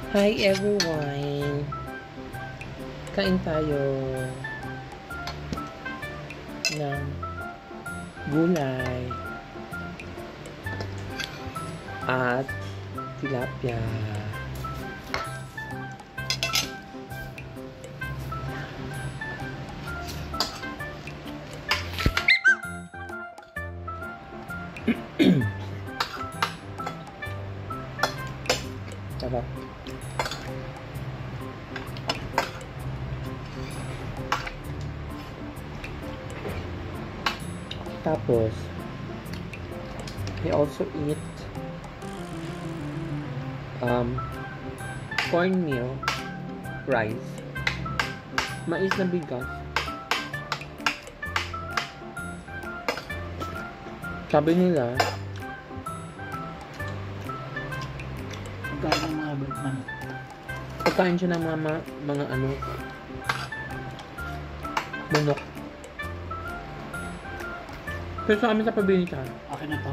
Hi everyone! Kain tayo ng gulay at tilapia. Sarap. Tapos, I also eat cornmeal rice, mais na bigas. Sabi nila, pagkain siya ng mga ano, manok. Pero sa amin sa probinsya, Akin na to.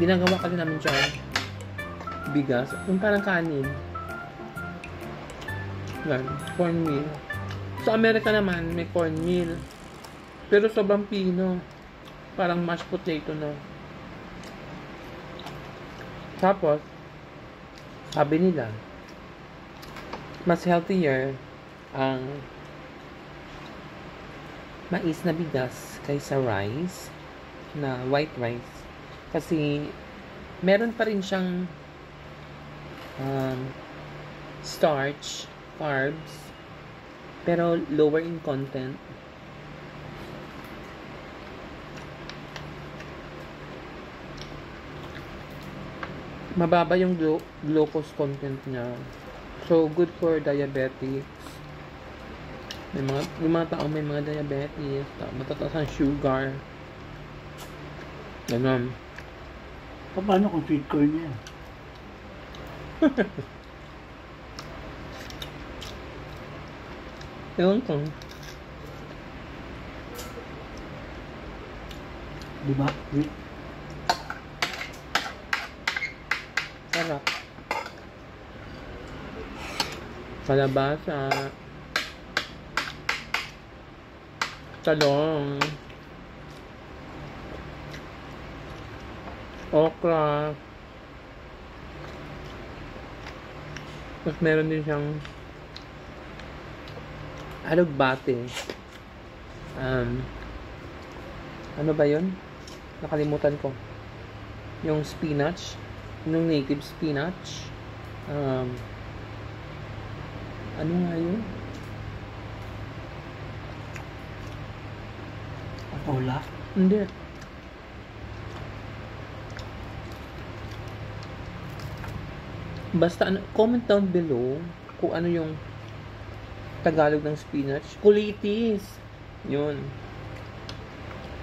ginagawa kasi namin siya bigas, yung parang kanin. Yan, cornmeal. Sa Amerika naman, may cornmeal. Pero sobrang pino. Parang mashed potato na. Tapos, sabi nila, mas healthier ang mais na bigas kaysa rice na white rice kasi meron pa rin siyang starch, carbs, pero lower in content. Mababa yung glucose content niya, so good for diabetics. Yung mga tao may mga diabetes, matataas ang sugar. Ganun. Paano kung sweet corn yan? Ewan ko. Diba? Sarap. Kalabasa. Talong. Okra. Tapos meron din siyang alugbate. Ano ba yun? Nakalimutan ko. Yung spinach. Yung native spinach. Ano nga yun? Patola? Hindi. Basta, comment down below kung ano yung Tagalog ng spinach. Kulitis. Yun.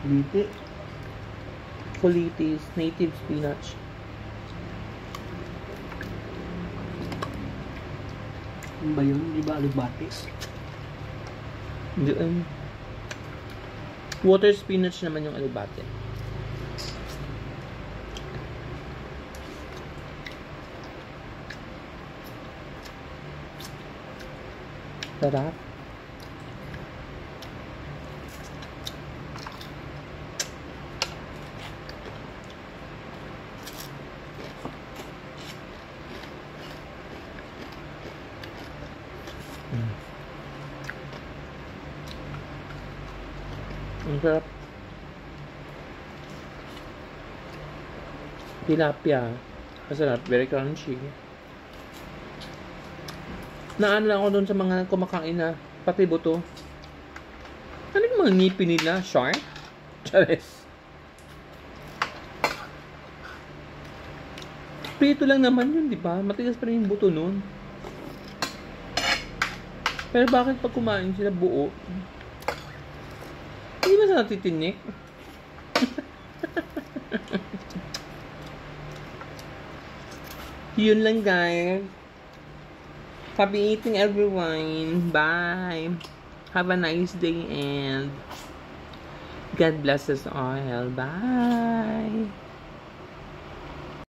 Liti? Kulitis. Native spinach. Ano ba yun? Di ba alugbatis? Hindi. Water spinach naman yung alubate. Sarap. Ang sarap. Tilapia. Masarap. Very crunchy. Naan lang ako dun sa mga kumakain na pati buto. Ano yung mga ngipin nila? Shark? Chares. Prito lang naman yun, di ba? Matigas pa rin yung buto nun. Pero bakit pag kumain sila buo? Hindi ba sa natitinik? Yun lang, guys. Happy eating, everyone. Bye. Have a nice day and God bless us all. Bye.